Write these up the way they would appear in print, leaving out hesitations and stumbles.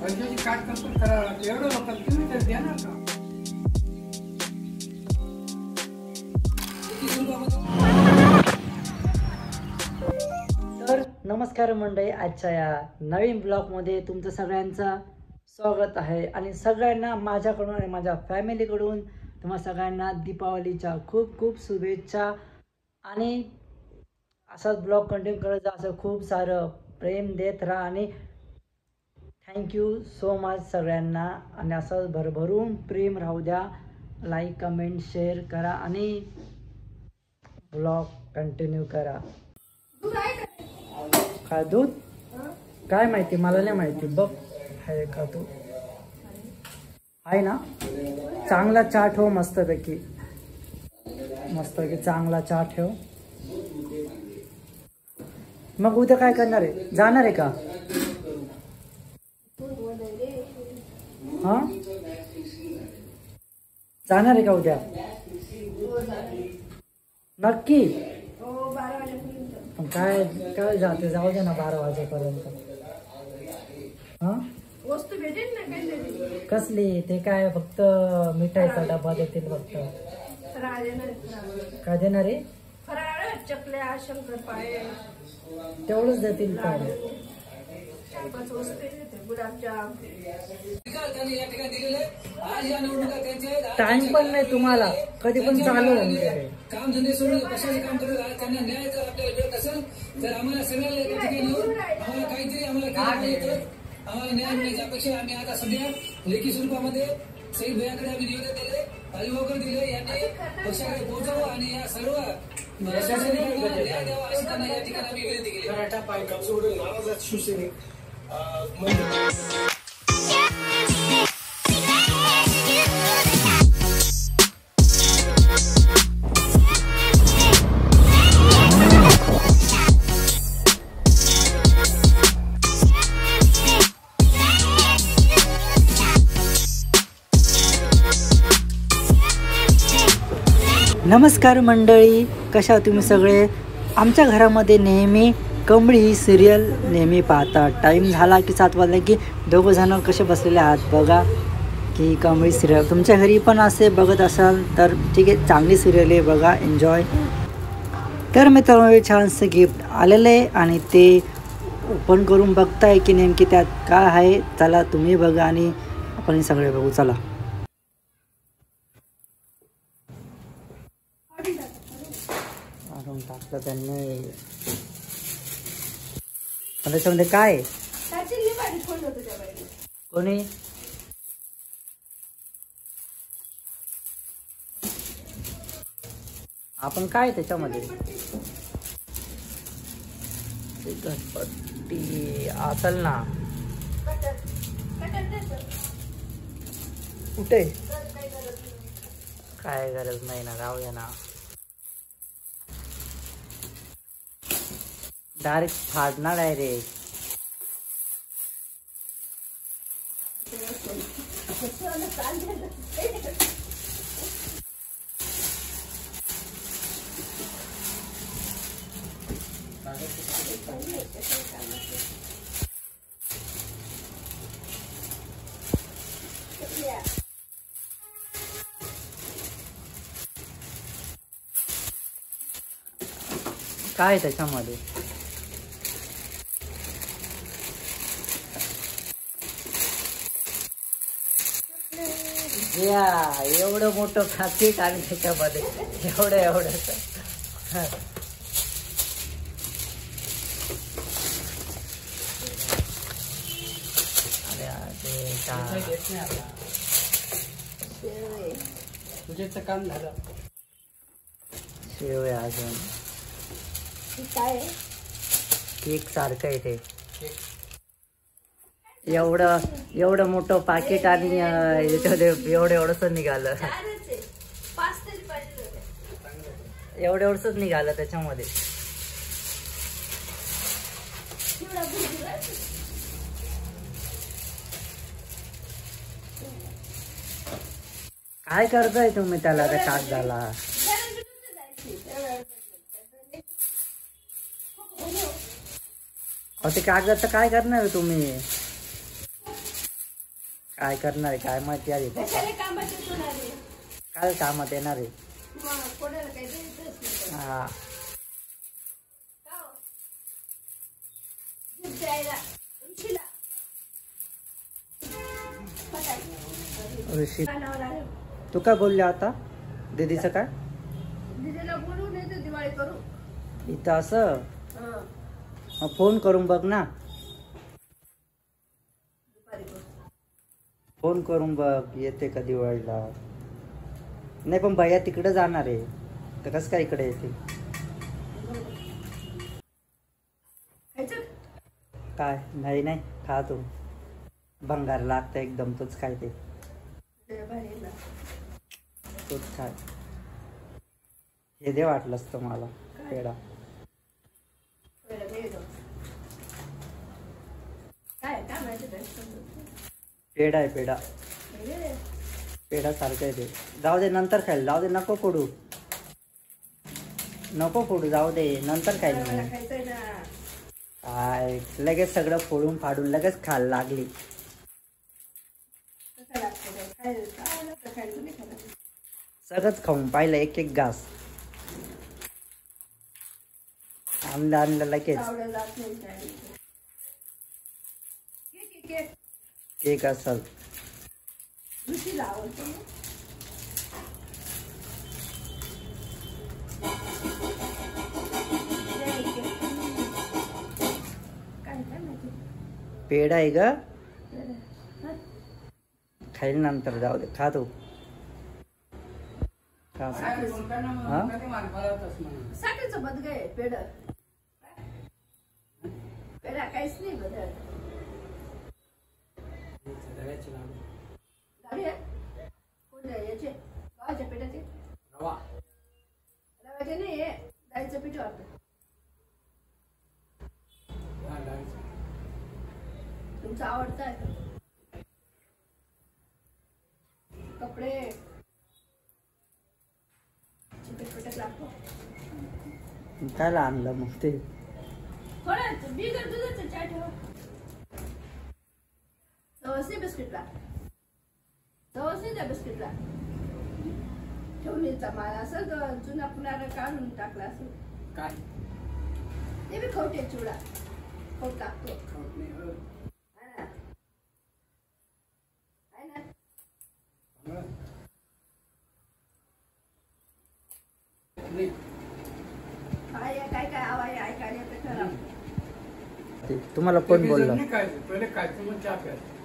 पंचायती काट कंप्लीट करा एवढं लोकांना तुम्ही तर देणार का? तर नमस्कार मंडळी, आजच्या या नवीन ब्लॉगमध्ये तुमचं सगळ्यांचं स्वागत आहे आणि सगळ्यांना माझ्याकडून आणि माझ्या फॅमिलीकडून तुम्हा सगळ्यांना दीपावलीच्या खूप खूप शुभेच्छा. आणि असाच ब्लॉग कंटिन्यू करत जा, असं खूप सारं प्रेम देत राहा आणि थँक्यू सो मच सगळ्यांना. आणि असं भरभरून प्रेम राहू द्या. लाईक कमेंट शेअर करा आणि ब्लॉग कंटिन्यू करा. काय दूध काय माहिती, मला नाही माहिती. बघ आहे का तू, आहे ना? चांगला चहा ठेव, मस्तपैकी चांगला चहा ठेव. मग उद्या काय करणार आहे? जाणार आहे का? हा, जाणार आहे का उद्या? नक्की? काय काय जाते, जाऊ दे ना 12 वाजेपर्यंत. हा, वस्तू भेटेल ना काही? कसली? ते काय फक्त मिठाईचा डबा देतील फक्त. काय देणार आहे? फराळ, चकल्या, शंकरपाळे तेवढंच देतील का? 4-5 वस्तू देते, गुलाबजाम. टाइम पण नाही तुम्हाला, कधी पण चालू काम धंदे सोडून कशाचे काम करत त्यांना न्याय जर आपल्याला मिळत असेल तर आम्हाला सगळ्याला एका ठिकाणी येऊन आम्हाला काहीतरी आम्हाला न्याय मिळण्याची अपेक्षा. आम्ही आता सध्या लेखी स्वरूपामध्ये सईद भैयाकडे आम्ही निवेदन दिले, अलिबागकडे दिले. यांनी पक्षाकडे पोहोचावं आणि या सर्व न्याय द्यावा अशी त्यांना या ठिकाणी आम्ही विनंती केली. नमस्कार मंडळी, कशा तुम्ही सगळे? आमच्या घरामध्ये नेहमी कमळी ही सिरियल नेहमी पाहतात. टाईम झाला की 7 वाजले की दोघं जण कसे बसलेले आहात बघा की कमळी सिरियल. तुमच्या घरी पण असे बघत असाल तर ठीक आहे, चांगली सिरियल आहे, बघा, एन्जॉय. तर मित्रांनो, छानसं गिफ्ट आलेलं आहे आणि ते ओपन करून बघताय की नेमकी त्यात काय आहे. चला तुम्ही बघा आणि आपण सगळे बघू. चला. टाकलं त्यांनी. त्याच्यामध्ये काय कोणी आपण काय त्याच्यामध्ये गणपती असल ना? कुठे? काय गरज नाही ना, राहूया ना. डायरेक्ट फाडणार डायरेक्ट. काय त्याच्यामध्ये? या एवढं मोठं खाकीट आणि त्याच्यामध्ये एवढं तुझ्याचं काम झालं. शेव आहे अजून. काय केक सारखं आहे ते. एवढं मोठं पाकिट आणि एवढंच निघालं. एवढंच निघालं त्याच्यामध्ये. काय करताय तुम्ही त्याला? त्या कागदाला ते कागदाचं काय करणार तुम्ही? काय करणार आहे काय माहिती आहे कशाला कामाचे सोनारे काय कामात येणार आहे मग कोणाला काही द्यायचंच नाही हा का हो? दूध द्यायला उंचीला ऋषी कानावर आहे तू काय बोलले आता दीदीचं काय दिदीला बोलून येते दिवाळी करू इथं असं हं. मग फोन करून बघ ना दुपारी करू फोन करून बघ येते का दिवाळीला नाही पण भैया तिकडे जाणार आहे तर कसं काय इकडे येते खायचं काय नाही नाही खा तू भंगार लागतं एकदम तूच काय ते ते बाहेर ना. तूच काय हे दे वाटलंच तर मला पेढा वेळा वेगळं. काय काय माहिती काय पेढा आहे पेढा वेगळे. पेढा सारखं आहे ते जाऊ दे नंतर खायला जाऊ दे नको फोडू नको फोडू जाऊ दे नंतर खाईल मला मी खायचंय ना काय लगेच सगळं फोडून फाडून लगेच खायला लागली कसं लागतं काय खायला काय लागतं खायला तुम्ही खायला सगळंच खाऊन पाहिलं एक एक घास आणलं लगेच चावलं जात नाही काय केक केक असल रुचीला आवडतो ना. नाही, केक. काय काय माहिती पेढा आहे ग हं? खाईल नंतर जाऊ दे खा तू खा काय बोलताना हा? कधी मारफाळतच म्हणून साखरेचं बदग आहे पेढ पेढा काहीच नाही बदल रव्याचे लाडू गाडी आहे कोणत्या याचे गव्हाच्या पेठाचे रवा रव्याचे नाही आहे डाळीचं पीठ वापरत हा, डाळीचं. तुमचं आवडतं आहे का? कपडे चिकट लागतो काय आणलं मग ते कोणाचं बिगर दुधाचं चहा ठेवा सवस नाही बिस्किटला सवस नाही त्या बिस्किटला ठेवणीचा माल असं जुना पुन्हा काढून टाकला असं काय ते बी खवटे चिवडा खवट टाकतो खाऊत नाही हो. है ना है ना बरं. नाही. काय काय आवाज ऐकायला येतं खरं ते तुम्हाला कोण ते बोललं भिजत नाही खायचं. पहिले खायचं मग चहा प्यायचं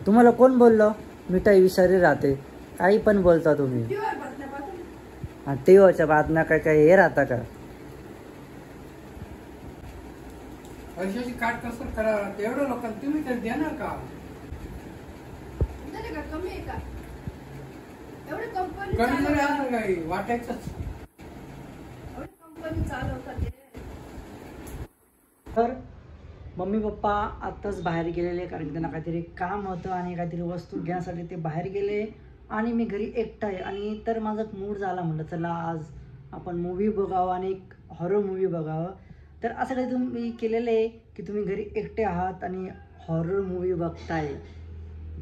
तुम्हाला कोण बोललं मिठाई विषारी राहते काही पण बोलता तुम्ही दिवाळ बसण्यापासून आणि टीव्हीच्या बातम्या काय काय हे राहता का पैशाची काट कसं करावं लागतं एवढं लोकांना तुम्ही तर देणार का झाले का कमी आहे का एवढे कंपनी कमी जरी असं काही वाटायचंच एवढे कंपनी चालवतात ते. तर मम्मी पप्पा आत्ताच बाहेर गेलेले कारण की त्यांना काहीतरी काम होतं आणि काहीतरी वस्तू घेण्यासाठी ते बाहेर गेले आणि मी घरी एकटा आहे आणि तर माझा मूड झाला म्हटलं चला आज आपण मूवी बघावं आणि एक हॉरर मूवी बघावं तर असं काही तुम्ही केलेलं आहे की तुम्ही घरी एकटे आहात आणि हॉरर मूवी बघताय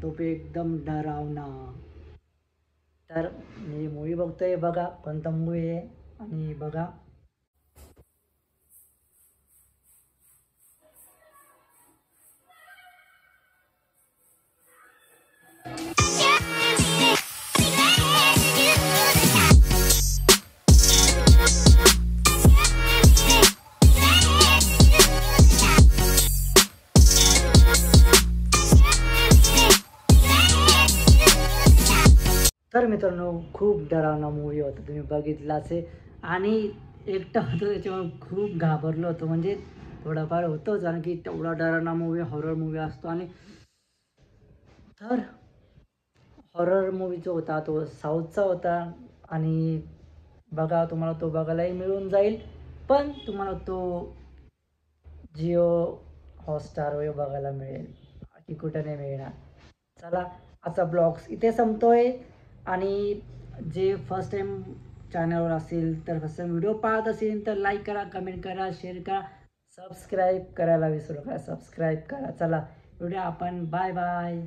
तो पे एकदम डरावना तर मी मूवी बघतोय बघा कोणता मूवी आहे आणि बघा तर मित्रांनो खूप डरावना मूवी होता तुम्ही बघितलाच आहे आणि एकटा होतो त्याच्यामुळे खूप घाबरलो होतो म्हणजे थोडाफार होतोच कारण की तेवढा डरावना मूवी हॉरर मूवी असतो आणि तर हॉरर मूवी जो होता तो साऊथचा होता आणि बघा तुम्हाला तो बघायलाही मिळून जाईल पण तुम्हाला तो जिओ हॉटस्टारवर बघायला मिळेल बाकी कुठं नाही मिळणार चला आजचा ब्लॉग्स इथे संपतोय आणि जे फर्स्ट टाईम चॅनलवर असेल तर फर्स्ट टाईम व्हिडिओ पाहत असेल तर लाईक करा कमेंट करा शेअर करा सबस्क्राईब करायला विसरू नका सबस्क्राईब करा चला व्हिडिओ आपण बाय बाय